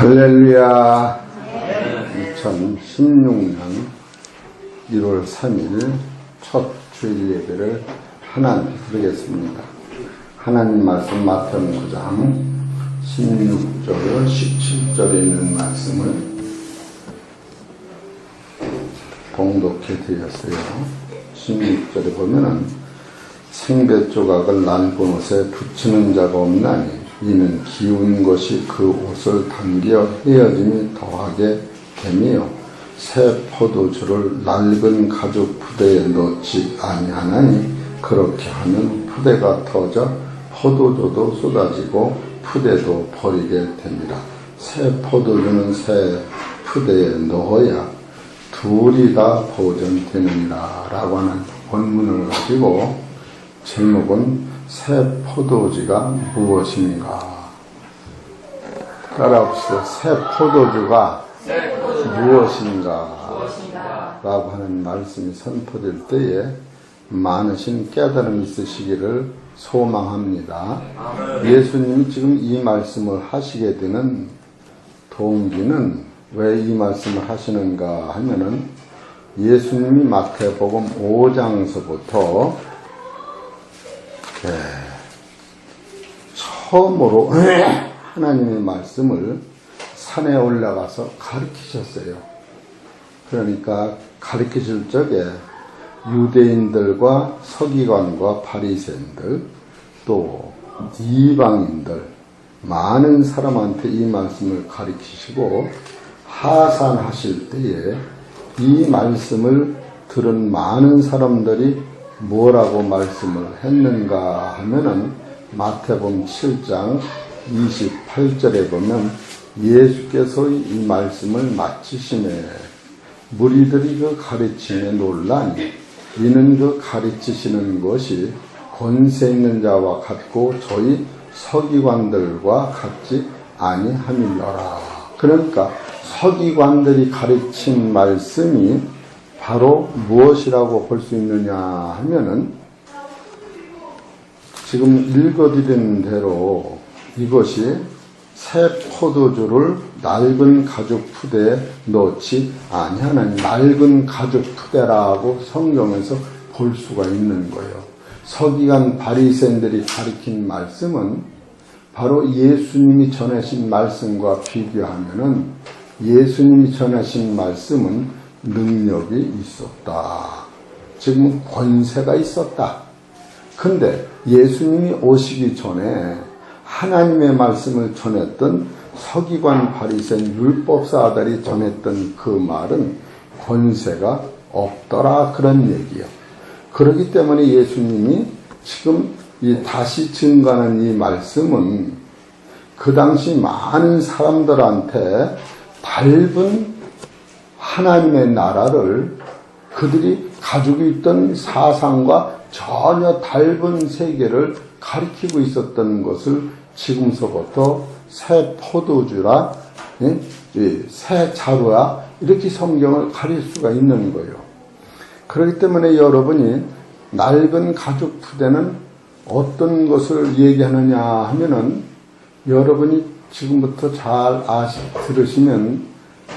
할렐루야. 2016년 1월 3일 첫 주일 예배를 하나님 드리겠습니다. 하나님 말씀 마태복음 9장 16절 17절에 있는 말씀을 봉독해 드렸어요. 16절에 보면은 생배 조각을 낡은 옷에 붙이는 자가 없나니 이는 기운 것이 그 옷을 당겨 헤어짐이 더하게 됨이요 새 포도주를 낡은 가죽 푸대에 넣지 아니하나니 그렇게 하면 푸대가 터져 포도주도 쏟아지고 푸대도 버리게 됩니다. 새 포도주는 새 푸대에 넣어야 둘이 다 보존되느니라 라고 하는 본문을 가지고 제목은 새 포도주가 무엇인가? 따라합시다. 새 포도주가 무엇인가? 라고 하는 말씀이 선포될 때에 많으신 깨달음이 있으시기를 소망합니다. 예수님이 지금 이 말씀을 하시게 되는 동기는 왜 이 말씀을 하시는가 하면은 예수님이 마태복음 5장서부터 처음으로 하나님의 말씀을 산에 올라가서 가르치셨어요. 그러니까 가르치실 적에 유대인들과 서기관과 바리새인들 또 이방인들 많은 사람한테 이 말씀을 가르치시고 하산하실 때에 이 말씀을 들은 많은 사람들이 뭐라고 말씀을 했는가 하면은 마태복음 7장 28절에 보면 예수께서 이 말씀을 마치심에 무리들이 그 가르침에 놀라니 이는 그 가르치시는 것이 권세 있는 자와 같고 저희 서기관들과 같지 아니함이로라. 그러니까 서기관들이 가르친 말씀이 바로 무엇이라고 볼 수 있느냐 하면은 지금 읽어드린 대로 이것이 새 포도주를 낡은 가죽 푸대에 넣지 아니하는 낡은 가죽 푸대라고 성경에서 볼 수가 있는 거예요. 서기관 바리새인들이 가르친 말씀은 바로 예수님이 전하신 말씀과 비교하면은 예수님이 전하신 말씀은 능력이 있었다. 지금 권세가 있었다. 근데 예수님이 오시기 전에 하나님의 말씀을 전했던 서기관 바리새인 율법사들이 전했던 그 말은 권세가 없더라 그런 얘기예요. 그렇기 때문에 예수님이 지금 이 다시 증거하는 이 말씀은 그 당시 많은 사람들한테 닮은 하나님의 나라를 그들이 가지고 있던 사상과 전혀 다른 세계를 가리키고 있었던 것을 지금서부터 새 포도주라, 새 자루라 이렇게 성경을 가릴 수가 있는 거예요. 그렇기 때문에 여러분이 낡은 가죽 푸대는 어떤 것을 얘기하느냐 하면은 여러분이 지금부터 잘 들으시면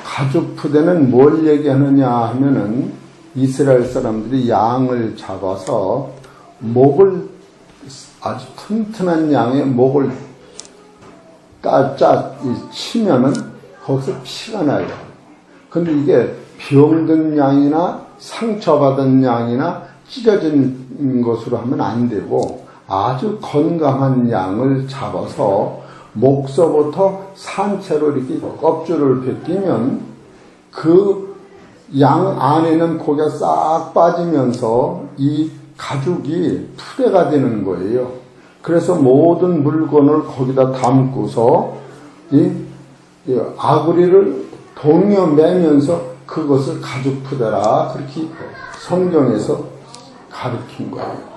가죽 푸대는 뭘 얘기하느냐 하면은 이스라엘 사람들이 양을 잡아서 목을 아주 튼튼한 양의 목을 치면은 거기서 피가 나요. 근데 이게 병든 양이나 상처받은 양이나 찢어진 것으로 하면 안 되고 아주 건강한 양을 잡아서 목서부터 산채로 이렇게 껍질을 벗기면 그 양 안에는 고기가 싹 빠지면서 이 가죽이 푸대가 되는 거예요. 그래서 모든 물건을 거기다 담고서 이 아구리를 동여 매면서 그것을 가죽 푸대라 그렇게 성경에서 가르친 거예요.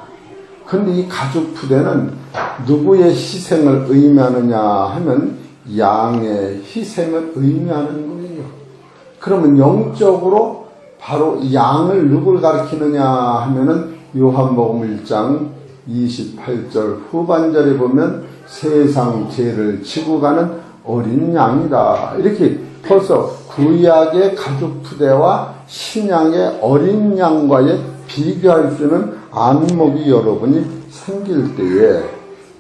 근데 이 가죽 푸대는 누구의 희생을 의미하느냐 하면 양의 희생을 의미하는 거예요. 그러면 영적으로 바로 양을 누굴 가리키느냐 하면은 요한복음 1장 28절 후반절에 보면 세상 죄를 지고 가는 어린 양이다. 이렇게 벌써 구약의 가죽 푸대와 신약의 어린 양과의 비교할 수 있는 안목이 여러분이 생길 때에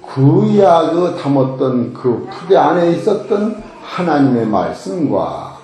구약에 담았던 그 푸대 안에 있었던 하나님의 말씀과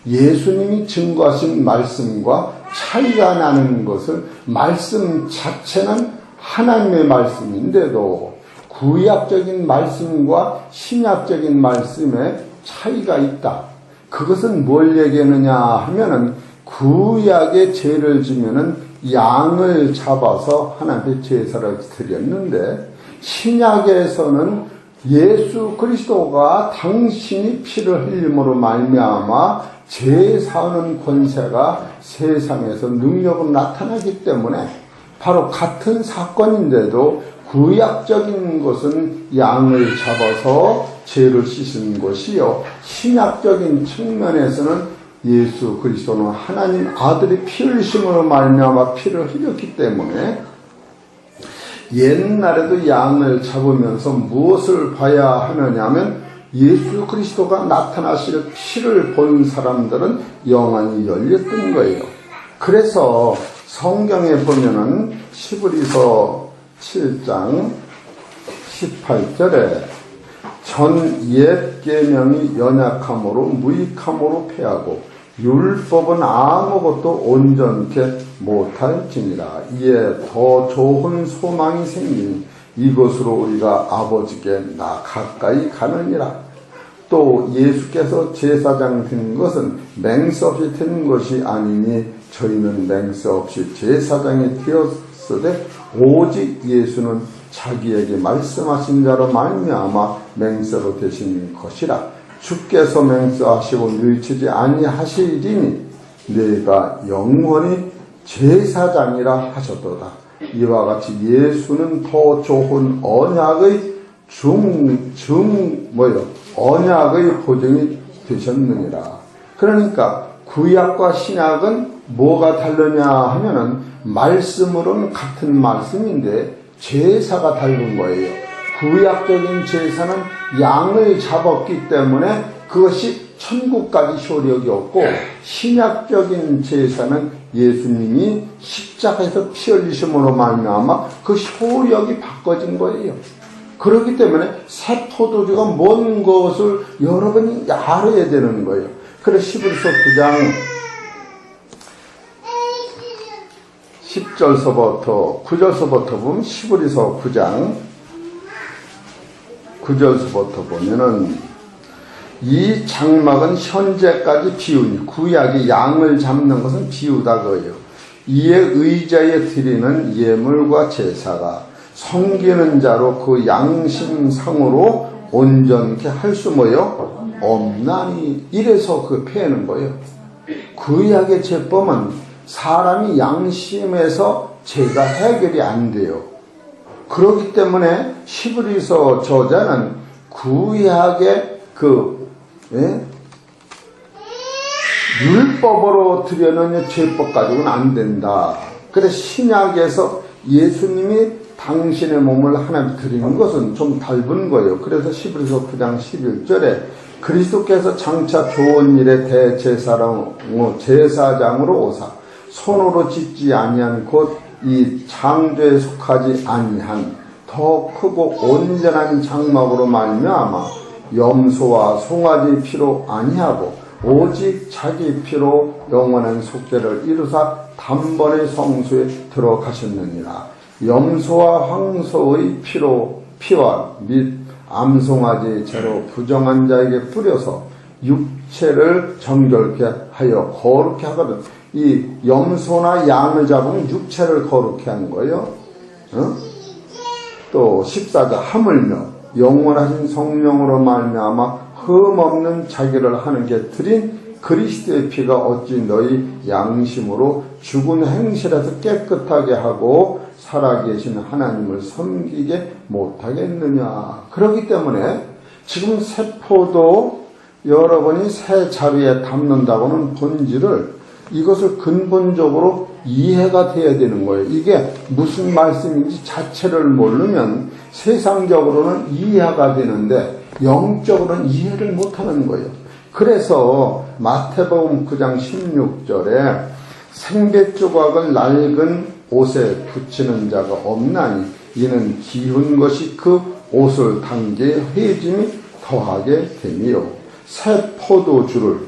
예수님이 증거하신 말씀과 차이가 나는 것을 말씀 자체는 하나님의 말씀인데도 구약적인 말씀과 신약적인 말씀에 차이가 있다. 그것은 뭘 얘기하느냐 하면은 구약의 죄를 지면은 양을 잡아서 하나님께 제사를 드렸는데 신약에서는 예수 그리스도가 당신이 피를 흘림으로 말미암아 죄 사하는 권세가 세상에서 능력으로 나타나기 때문에 바로 같은 사건인데도 구약적인 것은 양을 잡아서 죄를 씻은 것이요 신약적인 측면에서는 예수 그리스도는 하나님 아들의 피 흘리심으로 말미암아 피를 흘렸기 때문에 옛날에도 양을 잡으면서 무엇을 봐야 하느냐 하면 예수 그리스도가 나타나실 피를 본 사람들은 영안이 열렸던 거예요. 그래서 성경에 보면은 히브리서 7장 18절에 전 옛 계명이 연약함으로 무익함으로 패하고 율법은 아무것도 온전케 못할지니라. 이에 더 좋은 소망이 생기니 이것으로 우리가 아버지께 나 가까이 가느니라. 또 예수께서 제사장 된 것은 맹세 없이 된 것이 아니니 저희는 맹세 없이 제사장이 되었으되 오직 예수는 자기에게 말씀하신 자로 말미암아 맹세로 되신 것이라. 주께서 맹세하시고 뉘치지 아니하시리니 내가 영원히 제사장이라 하셨도다. 이와 같이 예수는 더 좋은 언약의 언약의 보증이 되셨느니라. 그러니까 구약과 신약은 뭐가 다르냐 하면은 말씀으로는 같은 말씀인데 제사가 다른 거예요. 구약적인 제사는 양을 잡았기 때문에 그것이 천국까지 효력이 없고 신약적인 제사는 예수님이 십자가에서 피 흘리심으로 말미암아 그 효력이 바꿔진 거예요. 그렇기 때문에 새 포도주가 뭔 것을 여러분이 알아야 되는 거예요. 그래서 히브리서 9장 10절서부터 9절서부터 보면 히브리서 9장 9절서부터 보면은 이 장막은 현재까지 비우니 구약의 양을 잡는 것은 비우다 거예요. 이에 의자에 드리는 예물과 제사가 섬기는 자로 그 양심상으로 온전케 할 수 뭐요? 없나니. 이래서 그 패는 거예요. 구약의 제법은 사람이 양심에서 죄가 해결이 안 돼요. 그렇기 때문에 히브리서 저자는 구약의 율법으로 드려는 죄법 가지고는 안 된다. 그래서 신약에서 예수님이 당신의 몸을 하나님 드리는 것은 좀 닮은 거예요. 그래서 히브리서 9장 11절에 그리스도께서 장차 좋은 일의 제사장으로 오사 손으로 짓지 아니한 곧 이 창조에 속하지 아니한 더 크고 온전한 장막으로 말미암아 염소와 송아지 피로 아니하고 오직 자기 피로 영원한 속죄를 이루사 단번에 성소에 들어가셨느니라. 염소와 황소의 피와 및 암송아지 죄로 부정한 자에게 뿌려서 육체를 정결케 하여 거룩케 하거든. 이 염소나 양을 잡으면 육체를 거룩케 하는 거예요. 또 14절 하물며 영원하신 성령으로 말미암아 흠없는 자기를 하느님께 드린 그리스도의 피가 어찌 너희 양심으로 죽은 행실에서 깨끗하게 하고 살아계신 하나님을 섬기게 못하겠느냐. 그렇기 때문에 지금 세포도 여러분이 새 자루에 담는다고는 본질을 이것을 근본적으로 이해가 돼야 되는 거예요. 이게 무슨 말씀인지 자체를 모르면 세상적으로는 이해가 되는데 영적으로는 이해를 못하는 거예요. 그래서 마태복음 9장 16절에 생배 조각을 낡은 옷에 붙이는 자가 없나니 이는 기운 것이 그 옷을 당기에 회짐이 더하게 됨이요. 새 포도주를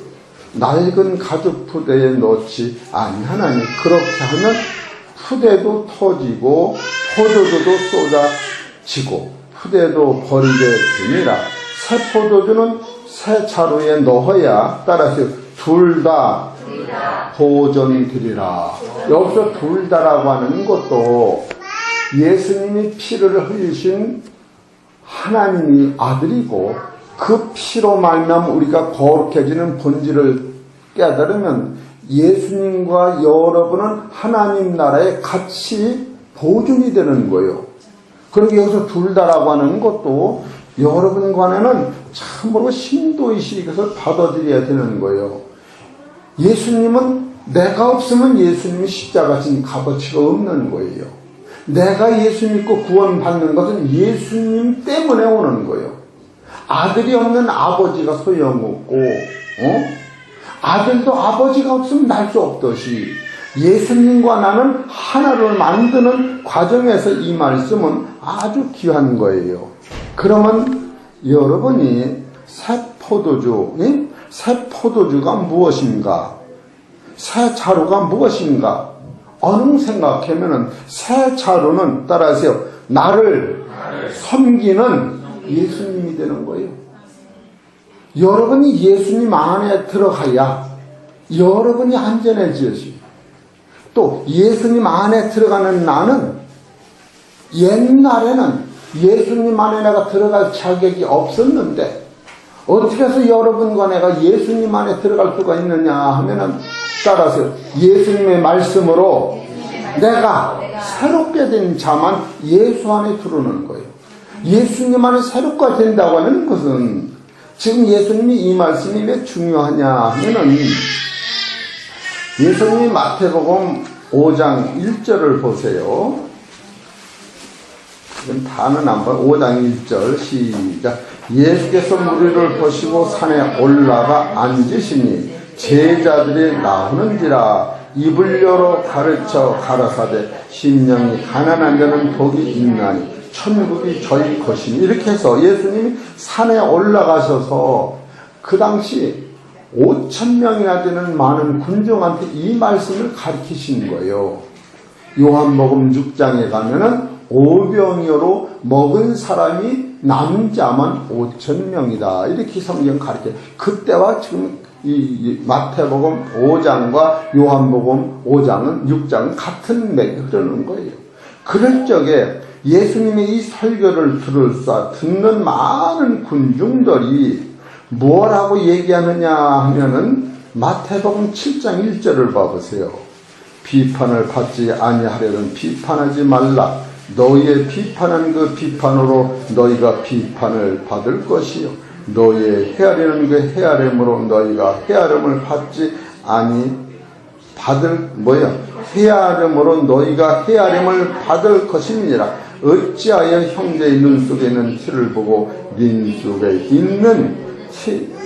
낡은 가죽 푸대에 넣지 아니하나니 그렇게 하면 푸대도 터지고 포도주도 쏟아지고 푸대도 버리게 되니라. 새 포도주는 새 자루에 넣어야 따라서 둘 다 보존드리라. 여기서 둘 다라고 하는 것도 예수님이 피를 흘리신 하나님이 아들이고 그 피로 말미암아 우리가 거룩해지는 본질을 깨달으면 예수님과 여러분은 하나님 나라에 같이 보존이 되는 거예요. 그러니까 여기서 둘 다라고 하는 것도 여러분 간에는 참으로 심도의식 것을 받아들여야 되는 거예요. 예수님은 내가 없으면 예수님이 십자가 진 값어치가 없는 거예요. 내가 예수 믿고 구원받는 것은 예수님 때문에 오는 거예요. 아들이 없는 아버지가 소용없고 아들도 아버지가 없으면 날 수 없듯이 예수님과 나는 하나를 만드는 과정에서 이 말씀은 아주 귀한 거예요. 그러면 여러분이 새 포도주가 무엇인가? 새 자루가 무엇인가? 어느 생각하면은 새 자루는 따라하세요. 나를 섬기는 예수님이 되는 거예요. 여러분이 예수님 안에 들어가야 여러분이 안전해지지. 또 예수님 안에 들어가는 나는 옛날에는 예수님 안에 내가 들어갈 자격이 없었는데 어떻게 해서 여러분과 내가 예수님 안에 들어갈 수가 있느냐 하면은 따라서 예수님의 말씀으로 내가 새롭게 된 자만 예수 안에 들어오는 거예요. 예수님 안에 새롭게 된다고 하는 것은 지금 예수님이 이 말씀이 왜 중요하냐 하면은 예수님이 마태복음 5장 1절을 보세요. 다는 안 봐요. 5장 1절 시작. 예수께서 무리를 보시고 산에 올라가 앉으시니 제자들이 나오는지라 입을 열어 가르쳐 가라사대 심령이 가난한 자는 복이 있나니 천국이 저희 것이니. 이렇게 해서 예수님이 산에 올라가셔서 그 당시 5,000명이나 되는 많은 군중한테 이 말씀을 가르치신 거예요. 요한복음 6장에 가면은 오병이어로 먹은 사람이 남자만 5,000명이다. 이렇게 성경 가르쳐요. 그때와 지금 이 마태복음 5장과 요한복음 5장은 6장은 같은 맥이 흐르는 거예요. 그럴 적에 예수님의 이 설교를 듣는 많은 군중들이 뭐라고 얘기하느냐 하면은 마태복음 7장 1절을 봐보세요. 비판을 받지 아니하려는 비판하지 말라. 너희의 비판한 그 비판으로 너희가 비판을 받을 것이요 너희의 헤아리는 그 헤아림으로 너희가 헤아림을 받지 헤아림으로 너희가 헤아림을 받을 것이니라. 어찌하여 형제의 눈 속에 있는 티를 보고 네 속에 있는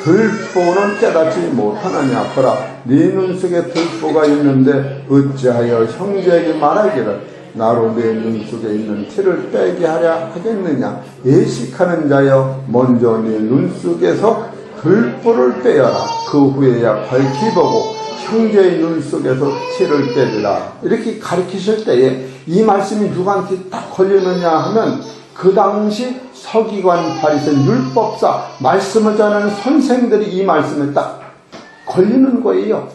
들보는 깨닫지 못하느냐. 보라, 네 눈 속에 들보가 있는데 어찌하여 형제에게 말하기를 나로 내 눈 속에 있는 티를 빼게 하려 하겠느냐. 예식하는 자여 먼저 네 눈 속에서 들보를 빼어라. 그 후에야 밝히 보고 형제의 눈 속에서 티를 빼리라. 이렇게 가르치실 때에 이 말씀이 누구한테 딱 걸리느냐 하면 그 당시 서기관 바리새인 율법사 말씀을 전하는 선생들이 이 말씀에 딱 걸리는 거예요.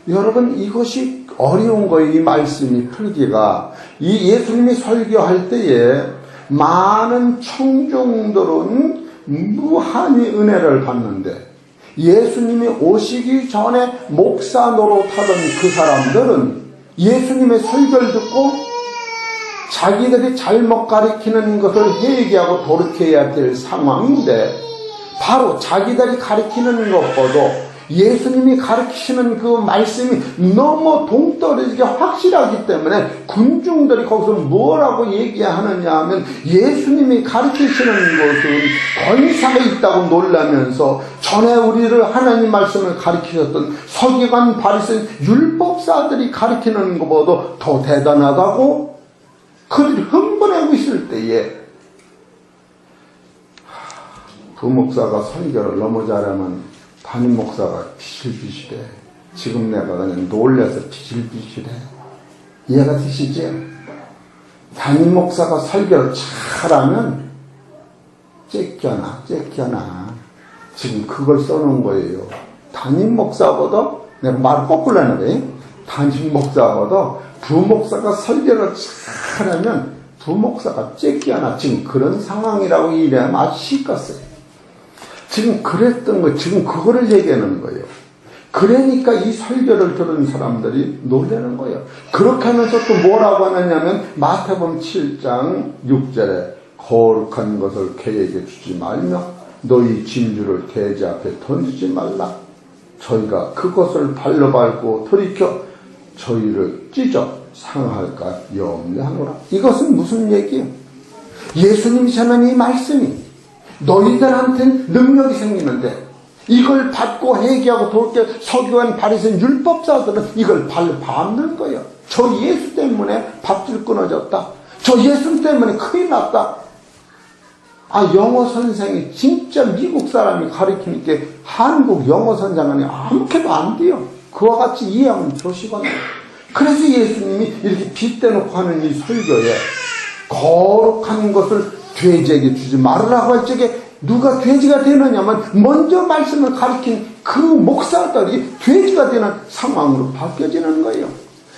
여러분 이것이 어려운 거예요. 이 말씀이 풀기가. 이 예수님이 설교할 때에 많은 청중들은 무한히 은혜를 받는데 예수님이 오시기 전에 목사 노릇하던 그 사람들은 예수님의 설교를 듣고 자기들이 잘못 가르치는 것을 회개하고 돌이켜야 될 상황인데 바로 자기들이 가르치는 것보다 예수님이 가르치시는 그 말씀이 너무 동떨어지게 확실하기 때문에 군중들이 거기서 뭐라고 얘기하느냐 하면 예수님이 가르치시는 것은 권세가 있다고 놀라면서 전에 우리를 하나님 말씀을 가르치셨던 서기관 바리새인 율법사들이 가르치는 것보다 더 대단하다고 그들이 흥분하고 있을 때에 부목사가 설교를 너무 잘하면 담임 목사가 비실비실해. 지금 내가 그냥 놀라서 비실비실해. 이해가 되시죠? 담임 목사가 설교를 잘하면 째껴나. 지금 그걸 써놓은 거예요. 담임 목사보다, 내가 말을 거꾸로 하는 거예요. 담임 목사보다 부목사가 설교를 잘하면 부목사가 째껴나. 지금 그런 상황이라고 이래야 아주 시끄러워요. 지금 그랬던 거, 지금 그거를 얘기하는 거예요. 그러니까 이 설교를 들은 사람들이 놀라는 거예요. 그렇게 하면서 또 뭐라고 하느냐면 마태복음 7장 6절에 거룩한 것을 개에게 주지 말며 너희 진주를 돼지 앞에 던지지 말라. 저희가 그것을 발로 밟고 돌이켜 저희를 찢어 상할까 염려하노라. 이것은 무슨 얘기예요? 예수님이 전한 이 말씀이 너희들한테는 능력이 생기는데 이걸 받고 회개하고 돌게 서기관 바리새인 율법사들은 이걸 발로 밟는 거예요. 저 예수 때문에 밧줄 끊어졌다. 저 예수 때문에 큰일 났다. 영어 선생이 진짜 미국 사람이 가르치니까 한국 영어 선생은 아무렇게도 안 돼요. 그와 같이 이해하면 좋으시거든요. 그래서 예수님이 이렇게 빗대놓고 하는 이 설교에 거룩한 것을 돼지에게 주지 말으라고 할 적에 누가 돼지가 되느냐면 먼저 말씀을 가르친 그 목사들이 돼지가 되는 상황으로 바뀌어지는 거예요.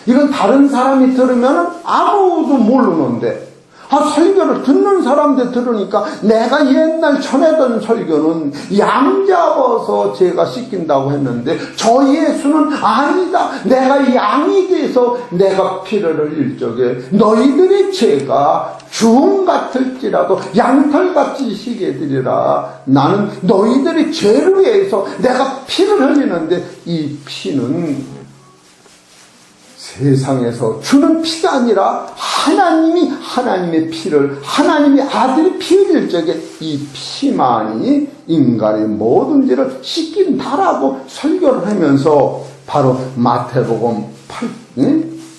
이건 다른 사람이 들으면 아무도 모르는데 설교를 듣는 사람들 들으니까 내가 옛날 전했던 설교는 양 잡아서 제가 씻긴다고 했는데 저 예수는 아니다. 내가 양이 돼서 내가 피를 흘릴 적에 너희들의 죄가 중 같을지라도 양털같이 시게 되리라. 나는 너희들의 죄를 위해서 내가 피를 흘리는데 이 피는 세상에서 주는 피가 아니라 하나님이 하나님의 피를 하나님의 아들이 피 흘릴 적에 이 피만이 인간의 모든 죄를 씻긴다라고 설교를 하면서 바로 마태복음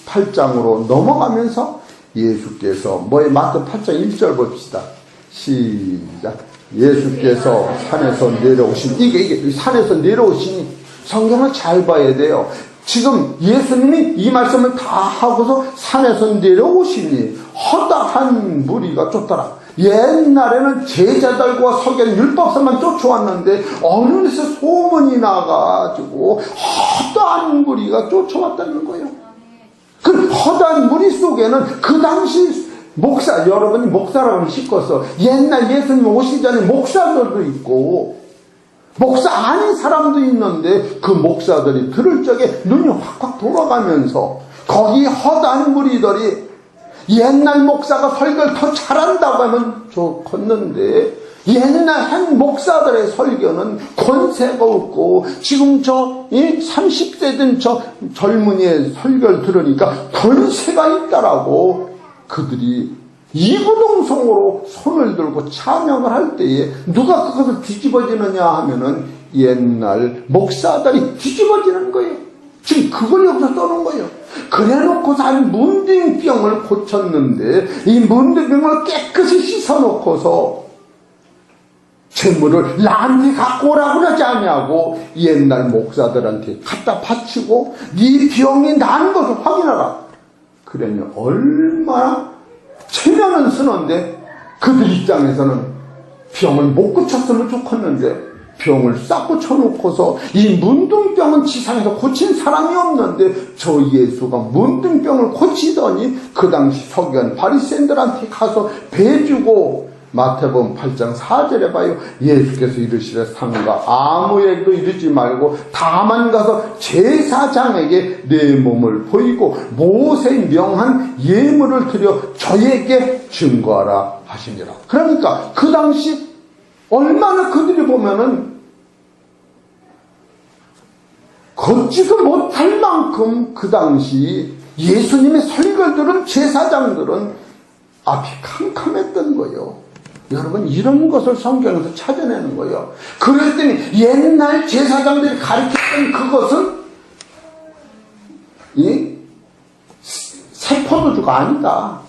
8장으로 넘어가면서 예수께서 마태 8장 1절 봅시다. 시작. 예수께서 산에서 내려오시니 이게 산에서 내려오시니 성경을 잘 봐야 돼요. 지금 예수님이 이 말씀을 다 하고서 산에서 내려오시니 허다한 무리가 쫓더라. 옛날에는 제자들과 서기관 율법사만 쫓아왔는데 어느 데서 소문이 나가지고 허다한 무리가 쫓아왔다는 거예요. 그 허다한 무리 속에는 그 당시 목사, 여러분이 목사라고 씻고서 옛날 예수님 오시기 전에 목사들도 있고 목사 아닌 사람도 있는데 그 목사들이 들을 적에 눈이 확확 돌아가면서 거기 허다한 무리들이 옛날 목사가 설교를 더 잘한다고 하면 좋겠는데 옛날 한 목사들의 설교는 권세가 없고 지금 저 30대 된 저 젊은이의 설교를 들으니까 권세가 있다라고 그들이 이구동성으로 손을 들고 찬양을 할 때에 누가 그것을 뒤집어지느냐 하면은 옛날 목사들이 뒤집어지는 거예요. 지금 그걸 여기서 써놓은 거예요. 그래 놓고서 한 문둥병을 고쳤는데 이 문둥병을 깨끗이 씻어놓고서 재물을 나한테 갖고 오라고 그러지 않냐고 옛날 목사들한테 갖다 바치고 네 병이 난 것을 확인하라. 그러니 얼마나 체면은 쓰는데 그들 입장에서는 병을 못 고쳤으면 좋겠는데 병을 싹 고쳐놓고서 이 문둥병은 지상에서 고친 사람이 없는데 저 예수가 문둥병을 고치더니 그 당시 서기관 바리새인들한테 가서 배주고 마태복음 8장 4절에 봐요. 예수께서 이르시되 상가 아무에게도 이르지 말고 다만 가서 제사장에게 내 몸을 보이고 모세의 명한 예물을 드려 저에게 증거하라 하시니라. 그러니까 그 당시 얼마나 그들이 보면은 걷지도 못할 만큼 그 당시 예수님의 설교들은, 제사장들은 앞이 캄캄했던 거예요. 여러분, 이런 것을 성경에서 찾아내는 거예요. 그랬더니 옛날 제사장들이 가르쳤던 그것은 새 포도주가 아니다.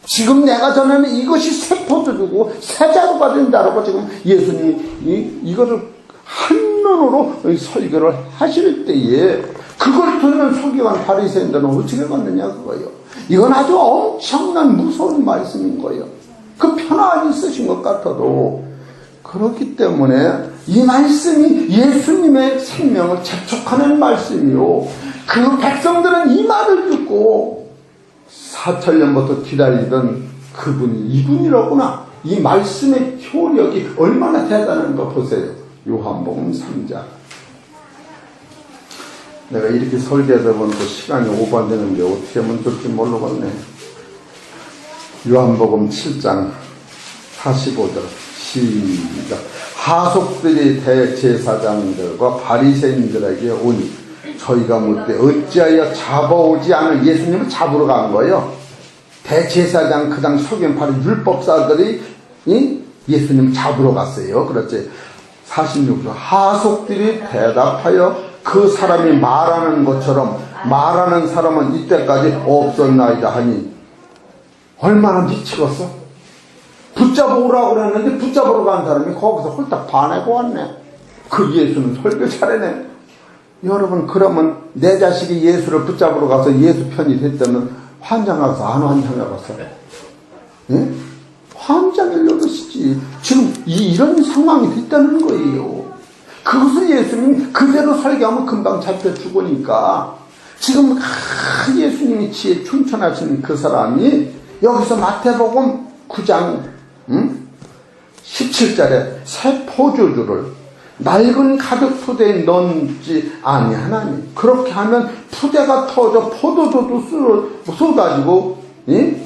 지금 내가 전하는 이것이 새 포도주고 새 자루가 된다라고 지금 예수님이 이것을 한눈으로 설교를 하실 때에 그걸 듣는 서기관 바리새인들은 어떻게 걷느냐 그거예요. 이건 아주 엄청난 무서운 말씀인 거예요. 그 편안히 쓰신 것 같아도. 그렇기 때문에 이 말씀이 예수님의 생명을 재촉하는 말씀이요. 그 백성들은 이 말을 듣고 4,000년부터 기다리던 그분이 이분이로구나. 이 말씀의 효력이 얼마나 대단한 거 보세요. 요한복음 3장. 내가 이렇게 설계하다 보니까 시간이 오버되는데 어떻게 하면 될지 모르겠네. 요한복음 7장 45절 시작. 하속들이 대제사장들과 바리새인들에게 오니 저희가 묻되 어찌하여 잡아오지 않을. 예수님을 잡으러 간 거예요. 대제사장 그 당시 서기관파리 율법사들이 예수님을 잡으러 갔어요. 그렇지. 46절 하속들이 대답하여 그 사람이 말하는 것처럼 말하는 사람은 이때까지 없었나이다 하니 얼마나 미치겠어? 붙잡으라고 그랬는데 붙잡으러 간 사람이 거기서 홀딱 반하고 왔네. 그 예수는 설교 잘하네. 여러분, 그러면 내 자식이 예수를 붙잡으러 가서 예수 편이 됐다면 환장하겠어? 안 환장하겠어? 예? 환장일 노릇이지. 지금 이런 상황이 됐다는 거예요. 그것을 예수님이 그대로 설교하면 금방 잡혀 죽으니까 지금 예수님이 지혜 충천하시는 그 사람이 여기서 마태복음 9장 17절에 새 포도주를 낡은 가죽 푸대에 넣지 아니하나니 그렇게 하면 푸대가 터져 포도주도 쏟아지고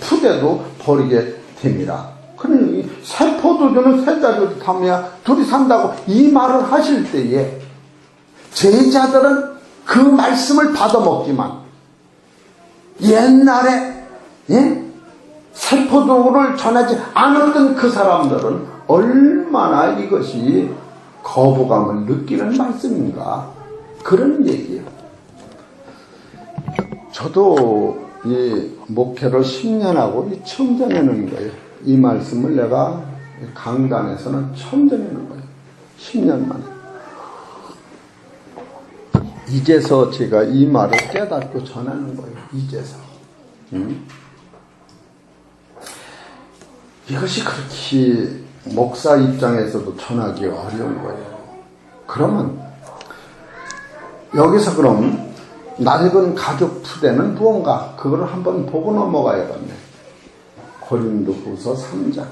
푸대도 버리게 됩니다. 그러니 새 포도주는 새 자루를 담아야 둘이 산다고 이 말을 하실 때에 제자들은 그 말씀을 받아먹지만 옛날에 새 포도를 전하지 않았던 그 사람들은 얼마나 이것이 거부감을 느끼는 말씀인가, 그런 얘기예요. 저도 이 목회를 10년 하고 처음 전하는 거예요. 이 말씀을 내가 강단에서는 처음 전하는 거예요. 10년 만에. 이제서 제가 이 말을 깨닫고 전하는 거예요. 이제서. 이것이 그렇게 목사 입장에서도 전하기 어려운 거예요. 그러면 여기서 그럼 낡은 가죽 푸대는 무언가, 그거를 한번 보고 넘어가야겠네. 고린도후서 3장.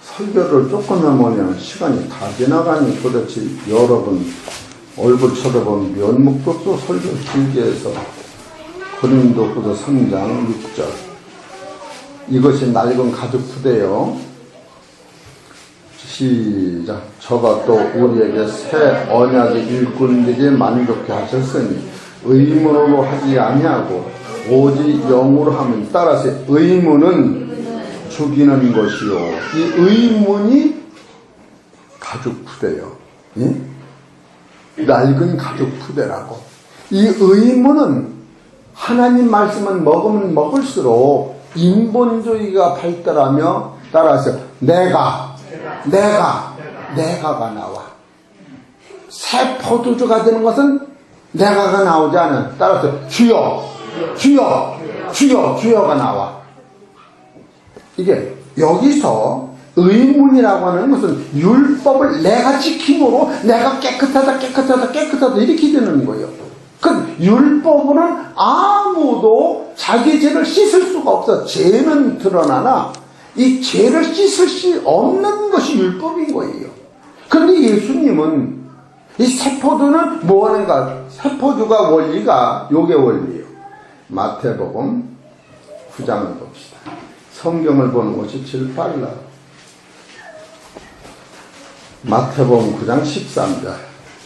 설교를 조금 넘으면 시간이 다 지나가니 도대체 여러분 얼굴 쳐다보면 면목도 설교 길게 해서 고린도후서 3장 6절. 이것이 낡은 가죽 푸대요. 시작. 저가 또 우리에게 새 언약의 일꾼들이 만족해 하셨으니 의문으로 하지 아니하고 오직 영으로 하면, 따라서 의문은 죽이는 것이요. 이 의문이 가죽 푸대요. 낡은 가죽 푸대라고. 이 의문은 하나님 말씀은 먹으면 먹을수록 인본주의가 발달하며, 따라서 내가가 나와. 새 포도주가 되는 것은 내가가 나오지 않은, 따라서 주여가 나와. 이게 여기서 의문이라고 하는 것은 율법을 내가 지킴으로 내가 깨끗하다 이렇게 되는 거예요. 그 율법으로는 아무도 자기 죄를 씻을 수가 없어. 죄는 드러나나 이 죄를 씻을 수 없는 것이 율법인 거예요. 그런데 예수님은 이 세포도는 뭐 하는가? 세포주가 원리가 요게 원리예요. 마태복음 9장을 봅시다. 성경을 보는 것이 제일 빨라. 마태복음 9장 13절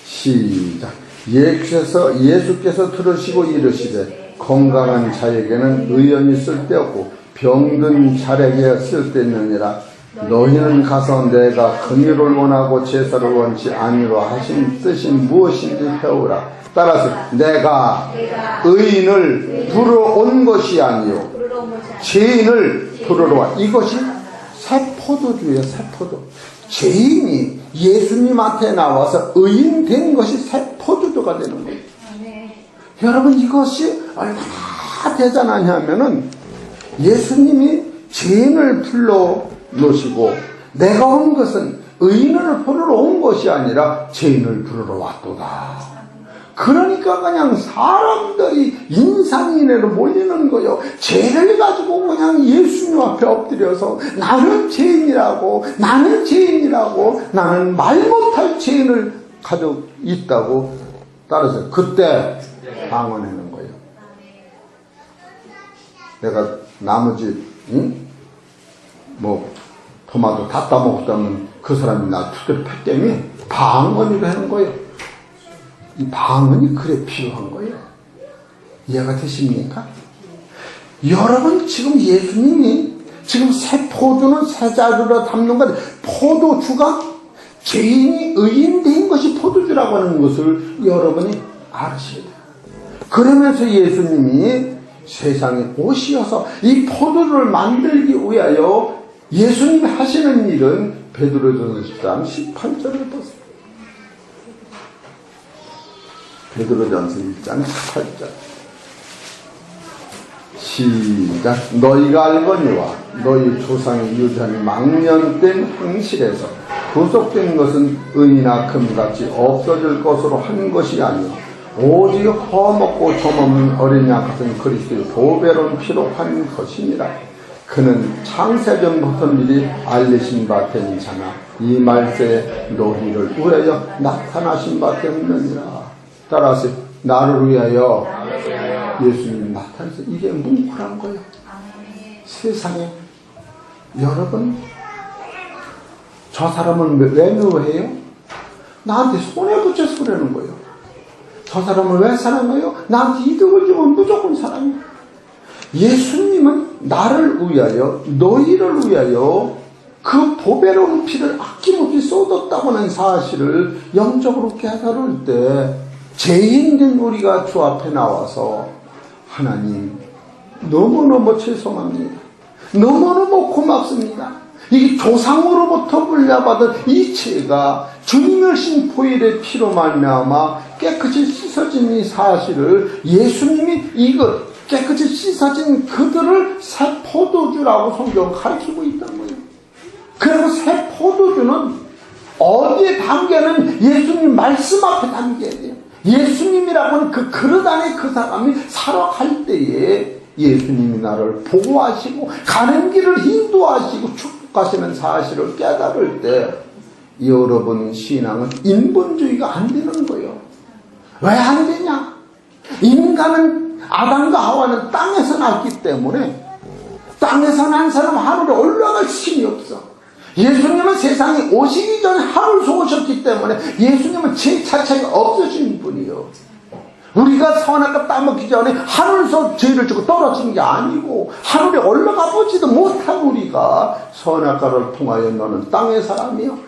시작. 예수께서 들으시고 이르시되 건강한 자에게는 의연이 쓸데없고 병든 자에게 쓸데있느니라. 너희는 가서 내가 긍휼을 원하고 제사를 원치 아니로 하신 뜻이 무엇인지 배우라. 따라서 내가 의인을 부르러 온 것이 아니요 죄인을 부르러 와. 이것이 새 포도주예요. 새 포도. 죄인이 예수님한테 나와서 의인 된 것이 새 포도주가 되는 거예요. 여러분, 이것이 얼마나 대단하냐면은 예수님이 죄인을 불러 놓으시고 내가 온 것은 의인을 부르러 온 것이 아니라 죄인을 부르러 왔도다. 그러니까 그냥 사람들이 인산인해로 몰리는 거요. 죄를 가지고 그냥 예수님 앞에 엎드려서 나는 죄인이라고, 나는 말 못할 죄인을 가지고 있다고. 따라서 그때 방언하는 거예요. 내가 나머지 토마토 다 따먹었다면 그 사람이 나 두드려 팼더니 방언이라 하는 거예요. 이 방언이 그래 필요한 거예요. 이해가 되십니까? 여러분, 지금 예수님이 지금 새 포도는 새 자루로 담는 것, 포도주가 죄인이 의인 된 것이 포도주라고 하는 것을 여러분이 알으셔야 돼요. 그러면서 예수님이 세상에 오시어서 이 포도주를 만들기 위하여 예수님이 하시는 일은 베드로전서 13, 18절을 보세요. 베드로전서 1장 18절 시작. 너희가 알거니와 너희 조상이 유지한 망령된 행실에서 구속된 것은 은이나 금같이 없어질 것으로 한 것이 아니요 오직 허먹고 점없는 어린 양 같은 그리스도의 보배로운 피로 한 것이니라. 그는 창세전부터 미리 알리신 바 된 자나 이 말세에 너희를 위하여 나타나신 바 되느니라. 따라서 나를 위하여 예수님 나타나서 이게 뭉클한 거예요. 세상에 여러분, 저 사람은 왜 미워해요? 나한테 손에 붙여서 그러는 거예요. 저 사람을 왜 사랑해요? 나한테 이득을 주면 무조건 사랑해요. 예수님은 나를 위하여, 너희를 위하여 그 보배로운 피를 아낌없이 쏟았다고 하는 사실을 영적으로 깨달을 때 죄인된 우리가 주 앞에 나와서 하나님 너무너무 죄송합니다. 너무너무 고맙습니다. 이 조상으로부터 물려받은 이 죄가 주님의 신 보혈의 피로 말미암아 깨끗이 씻어진 이 사실을 예수님이 이거 깨끗이 씻어진 그들을 새 포도주라고 성경은 가르치고 있다는 거예요. 그리고 새 포도주는 어디에 담겨는 예수님 말씀 앞에 담겨야 돼요. 예수님이라고 하는 그 그릇 안에 그 사람이 살아갈 때에 예수님이 나를 보호하시고 가는 길을 인도하시고 축복하시는 사실을 깨달을 때 여러분 신앙은 인본주의가 안 되는 거예요. 왜 안 되냐? 인간은 아담과 하와는 땅에서 났기 때문에 땅에서 난 사람 하늘에 올라갈 힘이 없어. 예수님은 세상에 오시기 전에 하늘 쏘셨기 때문에 예수님은 죄 자체가 없으신 분이요. 우리가 선악과 따먹기 전에 하늘에서 죄를 지고 떨어진 게 아니고 하늘에 올라가 보지도 못한 우리가 선악과를 통하여 너는 땅의 사람이요,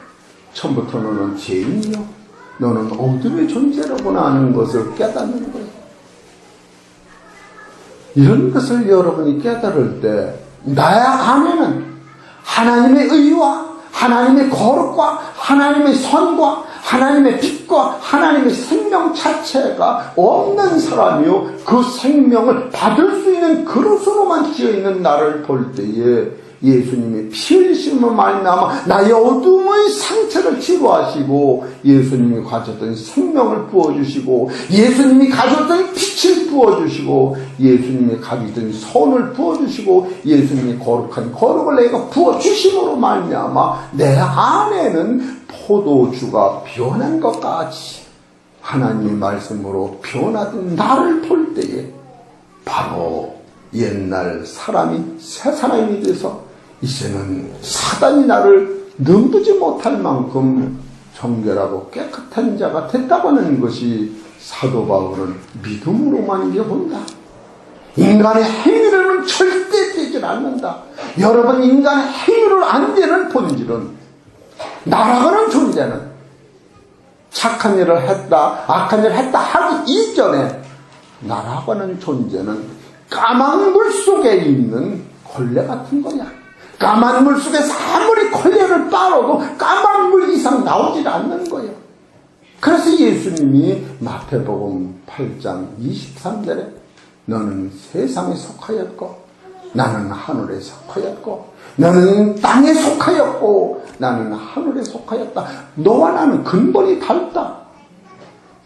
처음부터 너는 죄인이요, 너는 어둠의 존재라고나 하는 것을 깨닫는 거예요. 이런 것을 여러분이 깨달을 때 나의 안에는 하나님의 의와 하나님의 거룩과 하나님의 선과 하나님의 빛과 하나님의 생명 자체가 없는 사람이요, 그 생명을 받을 수 있는 그릇으로만 지어있는 나를 볼 때에 예수님이 피 흘리심으로 말미암아 나의 어둠의 상처를 치료하시고 예수님이 가졌던 생명을 부어주시고 예수님이 가졌던 빛을 부어주시고 예수님이 가졌던 선을 부어주시고 예수님이 거룩한 거룩을 내가 부어주심으로 말미암아 내 안에는 포도주가 변한 것 같이 하나님의 말씀으로 변하던 나를 볼 때에 바로 옛날 사람이 새 사람이 돼서 이제는 사단이 나를 넘보지 못할 만큼 정결하고 깨끗한 자가 됐다고 하는 것이 사도 바울은 믿음으로만 이겨 본다. 인간의 행위로는 절대 되질 않는다. 여러분, 인간의 행위로 안 되는 본질은, 나라고는 존재는 착한 일을 했다, 악한 일을 했다 하기 이전에 나라고 하는 존재는 까만 물 속에 있는 걸레 같은 거야. 까만 물 속에서 아무리 걸레를 빨아도 까만 물 이상 나오질 않는 거예요. 그래서 예수님이 마태복음 8장 23절에 너는 세상에 속하였고 나는 하늘에 속하였고 너는 땅에 속하였고 나는 하늘에 속하였다. 너와 나는 근본이 다르다.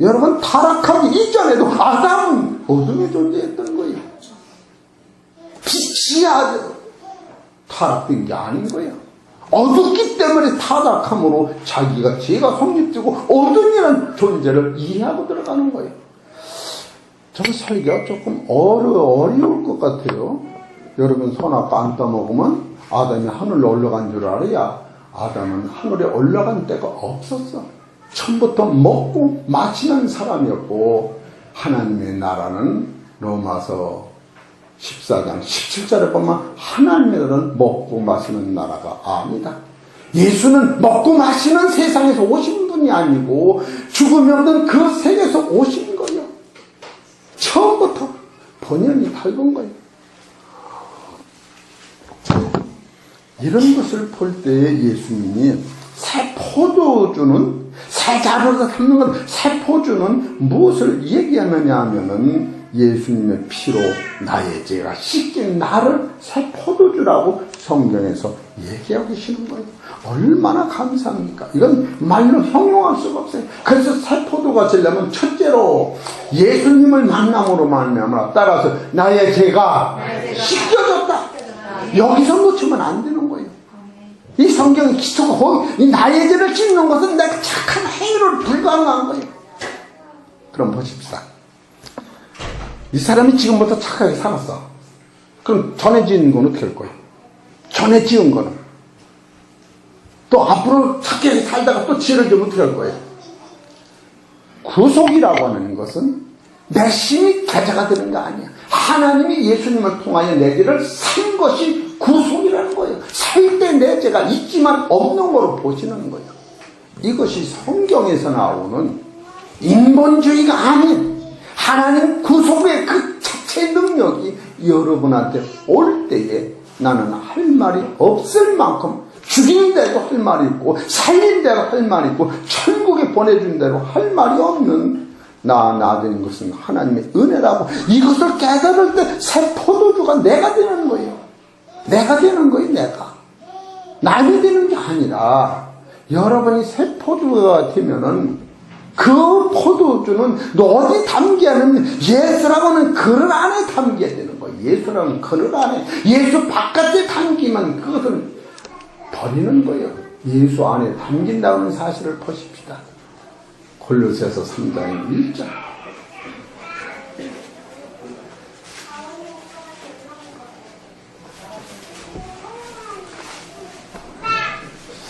여러분, 타락하기 이전에도 아담은 어둠에 존재했던 거예요. 빛이 아주 타락된 게 아닌 거예요. 어둡기 때문에 타락함으로 자기가 죄가 성립되고 어둠이라는 존재를 이해하고 들어가는 거예요. 저 설교가 조금 어려울 것 같아요. 여러분, 손 아까 안 떠먹으면 아담이 하늘로 올라간 줄 알아야 아담은 하늘에 올라간 때가 없었어. 처음부터 먹고 마시는 사람이었고, 하나님의 나라는 로마서 14장 17절에 보면 하나님의 나라는 먹고 마시는 나라가 아니다. 예수는 먹고 마시는 세상에서 오신 분이 아니고 죽음이 없는 그 세계에서 오신 거예요. 처음부터 본연이 다른 거예요. 이런 것을 볼 때에 예수님이 새 포도주는, 새 자루에서 삼는 건 새 포도주는 무엇을 얘기하느냐 하면은 예수님의 피로 나의 죄가 씻긴 나를 새 포도주라고 성경에서 얘기하고 계시는 거예요. 얼마나 감사합니까? 이건 말로 형용할 수가 없어요. 그래서 새 포도가 되려면 첫째로 예수님을 만남으로 말미암아 따라서 나의 죄가 씻겨졌다. 여기서 놓치면 안 되는 거예요. 이 성경의 기초가 이 나의 죄를 씻는 것은 내가 착한 행위로 불가능한 거예요. 그럼 보십시다. 이 사람이 지금부터 착하게 살았어. 그럼 전에 지은 건 어떻게 할 거예요? 전에 지은 거는. 또 앞으로 착하게 살다가 또 죄를 지으면 어떻게 할 거예요? 구속이라고 하는 것은 내 힘이 계좌가 되는 게 아니야. 하나님이 예수님을 통하여 내 죄를 산 것이 구속이라는 거예요. 살 때 내 죄가 있지만 없는 거로 보시는 거예요. 이것이 성경에서 나오는 인본주의가 아닌 하나님 구속의 그 자체 능력이 여러분한테 올 때에 나는 할 말이 없을 만큼 죽인 대로 할 말이 있고 살린 대로 할 말이 있고 천국에 보내준 대로 할 말이 없는 나 되는 것은 하나님의 은혜라고, 이것을 깨달을 때 새 포도주가 내가 되는 거예요. 내가 되는 거예요. 내가 남이 되는 게 아니라 여러분이 새 포도주가 되면은 그 포도주는 어디 담겨야 하면 예수라고는 그릇 안에 담겨야 되는 거예요. 예수라는 그릇 안에, 예수 바깥에 담기면 그것을 버리는 거예요. 예수 안에 담긴다는 사실을 보십시다. 골로새서 3장 1절.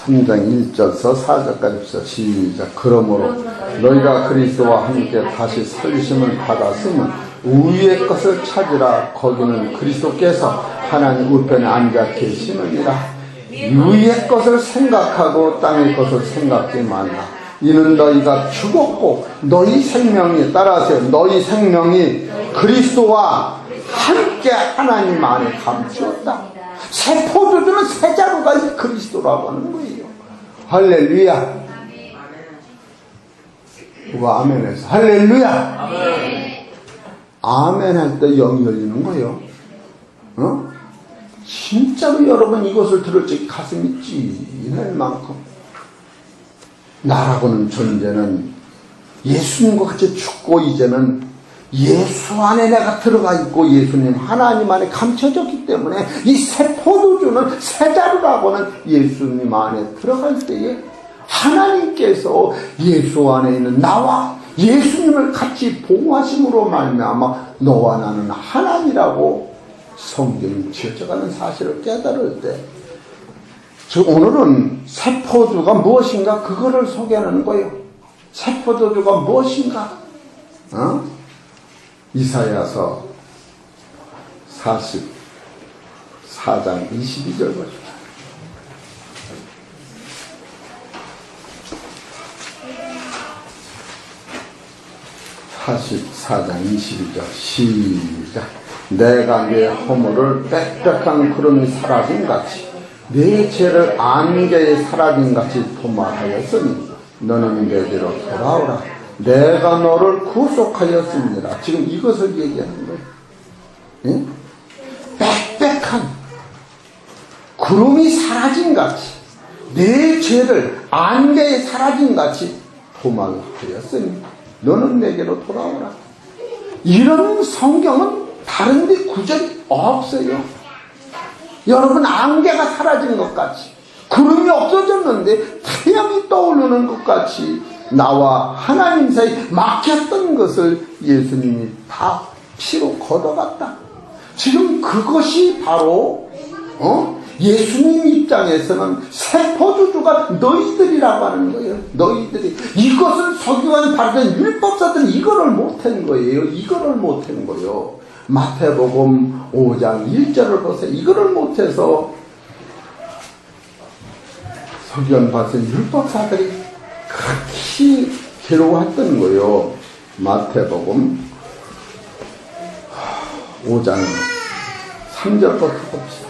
3장 1절서 4절까지 시작. 그러므로 너희가 그리스도와 함께 다시 살리심을 받았으면 위의 것을 찾으라. 거기는 그리스도께서 하나님 우편에 앉아 계시느니라. 위의 것을 생각하고 땅의 것을 생각지 말라. 이는 너희가 죽었고 너희 생명이, 따라서 너희 생명이 그리스도와 함께 하나님 안에 감추었다. 새 포도주는 새 자루가 이 그리스도라고 하는 거예요. 할렐루야. 누가 아멘 해서 할렐루야. 아멘 할 때 영이 열리는 거예요. 진짜로 여러분 이것을 들을 때 가슴이 찌할 만큼 나라고는 존재는 예수님과 같이 죽고 이제는 예수 안에 내가 들어가 있고 예수님 하나님 안에 감춰졌기 때문에 이 새 포도주는 새 자루라고는 예수님 안에 들어갈 때에 하나님께서 예수 안에 있는 나와 예수님을 같이 보호하심으로 말미암아 너와 나는 하나님이라고 성경이 지어져가는 사실을 깨달을 때 즉 오늘은 세포주가 무엇인가 그거를 소개하는 거예요. 세포주가 무엇인가? 이사야서 44장 22절 보죠. 44장 22절 시작. 내가 네 허물을 빽빽한 구름이 사라진같이 네 죄를 안개에 사라진같이 도말하였으니 너는 내게로 돌아오라. 내가 너를 구속하였습니다. 지금 이것을 얘기하는 거예요. 예? 빽빽한 구름이 사라진같이 네 죄를 안개에 사라진같이 도말하였으니 너는 내게로 돌아오라. 이런 성경은 다른 데 구절이 없어요. 여러분, 안개가 사라진 것 같이, 구름이 없어졌는데 태양이 떠오르는 것 같이 나와 하나님 사이 막혔던 것을 예수님이 다 피로 걷어갔다. 지금 그것이 바로 예수님 입장에서는 세포주주가 너희들이라고 하는 거예요. 너희들이. 이것을 서기관 바리새인 율법사들은 이거를 못한 거예요. 이거를 못한 거예요. 마태복음 5장 1절을 보세요. 이거를 못해서 서기관 바리새인 율법사들이 극히 괴로워했던 거예요. 마태복음 5장 3절부터 봅시다.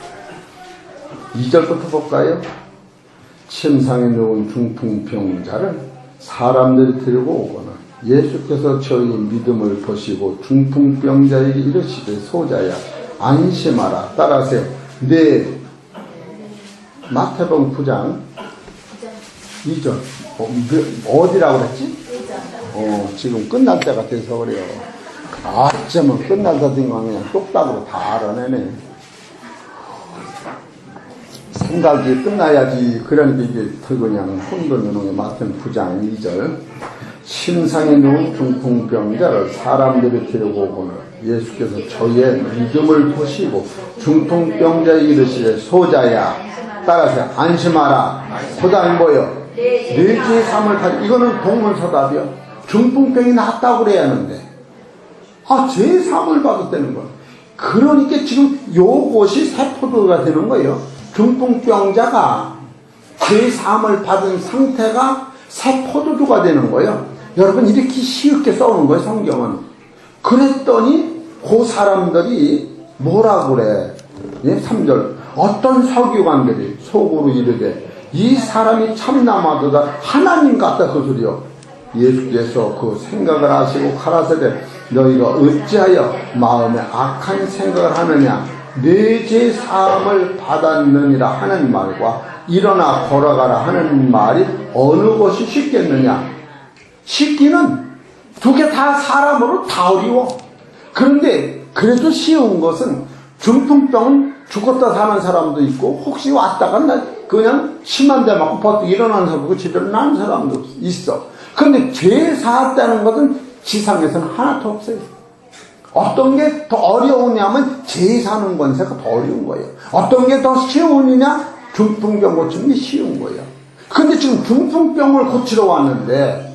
2절부터 볼까요? 침상에 누운 중풍병자를 사람들이 들고 오거나 예수께서 저희 믿음을 보시고 중풍병자에게 이르시되 소자야 안심하라. 따라하세요. 네. 마태복음 9장 2절 어디라고 그랬지? 지금 끝날 때가 돼서 그래요. 아쯤은 끝나서 그냥 똑딱으로 다 알아내네. 생각이 끝나야지. 그러니까 이게 더 그냥 혼돈이는 마태복음 9장 2절. 침상에 누운 중풍병자를 사람들이 데리고 오거늘 예수께서 저의 믿음을 보시고 중풍병자에게 이르시되 소자야 따라서 안심하라. 그 다음 뭐요? 네 죄의 사함을 가지고. 이거는 동문서답이요. 중풍병이 낫다고 그래야 하는데 죄의 사함을 받았다는 거예요. 그러니까 지금 요것이 세포도가 되는 거예요. 중풍병자가 죄의 사함을 받은 상태가 세포도주가 되는 거예요. 여러분, 이렇게 쉽게 써오는 거예요, 성경은. 그랬더니 그 사람들이 뭐라고 그래? 예? 3절. 어떤 서기관들이 속으로 이르되 이 사람이 참남하도다 하나님 같다, 그 소리요. 예수께서 그 생각을 하시고 가라사대 너희가 어찌하여 마음에 악한 생각을 하느냐. 네 죄 사함을 받았느니라 하는 말과 일어나 걸어가라 하는 말이 어느 것이 쉽겠느냐. 쉽기는 두 개 다 사람으로 다 어려워. 그런데 그래도 쉬운 것은 중풍병은 죽었다 사는 사람도 있고 혹시 왔다가 그냥 심한 데 맞고 버뜩 일어나는 사람도 제대로 나는 사람도 있어. 그런데 죄 사았다는 것은 지상에서는 하나도 없어요. 어떤 게 더 어려우냐면 죄 사는 권세가 더 어려운 거예요. 어떤 게 더 쉬우느냐? 중풍병 고치는 게 쉬운 거예요. 근데 지금 중풍병을 고치러 왔는데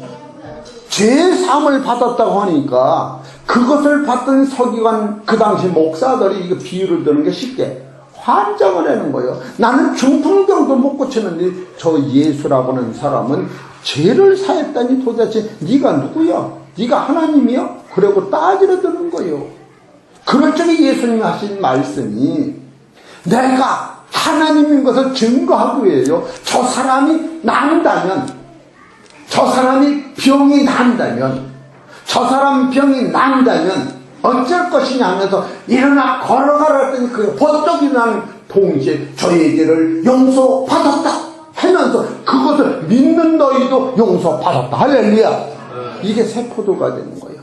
죄 사함을 받았다고 하니까 그것을 받던 서기관 그 당시 목사들이 이거 비유를 드는 게 쉽게 환장을 하는 거예요. 나는 중풍병도 못 고치는데 저 예수라고 하는 사람은 죄를 사했다니 도대체 네가 누구야? 네가 하나님이야? 그러고 따지러 드는 거예요. 그럴 적에 예수님이 하신 말씀이 내가 하나님인 것을 증거하기 위해요. 저 사람이 난다면, 저 사람이 병이 난다면, 저 사람 병이 난다면 어쩔 것이냐 하면서 일어나 걸어가라 했더니 그 번쩍 일어나는 동시에 저의 죄를 용서받았다 하면서 그것을 믿는 너희도 용서받았다. 할렐루야. 이게 세포도가 되는 거예요.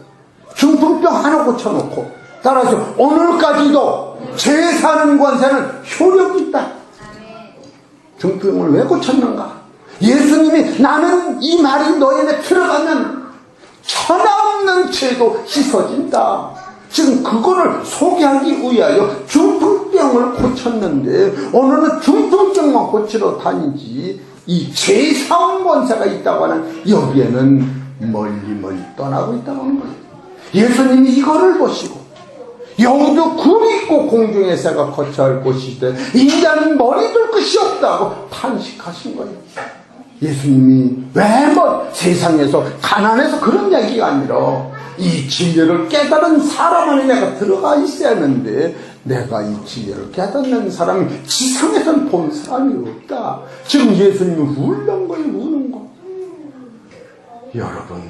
중풍병 하나 고쳐놓고 따라서 오늘까지도 죄 사는 권세는 효력이 있다. 중풍을 왜 고쳤는가? 예수님이 나는 이 말이 너희에 들어가면 천하 없는 죄도 씻어진다. 지금 그거를 소개하기 위하여 중풍병을 고쳤는데 오늘은 중풍병만 고치러 다니지 이 제3 권세가 있다고 하는 여기에는 멀리 떠나고 있다고 하는 거예요. 예수님이 이거를 보시고 영도 굴이 있고 공중의 새가 거처할 곳이되 인자는 머리 둘 것이 없다고 탄식하신 거예요. 예수님이 왜 세상에서 가난해서 그런 얘기가 아니라 이 진리를 깨달은 사람 안에 내가 들어가 있어야 하는데 내가 이 진리를 깨닫는 사람이 지상에선 본 사람이 없다. 지금 예수님이 우는 거예요. 우는 거. 여러분,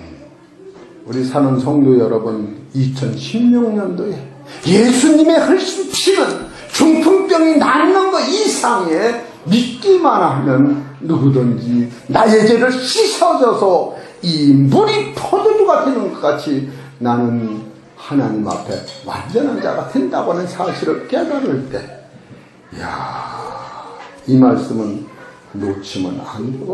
우리 사는 성도 여러분, 2016년도에 예수님의 흘린 피는 중풍병이 낫는 것 이상에 믿기만 하면 누구든지 나의 죄를 씻어줘서 이 물이 포도주가 되는 것 같이 나는 하나님 앞에 완전한 자가 된다고 하는 사실을 깨달을 때, 이 말씀은 놓치면 안 되겠다.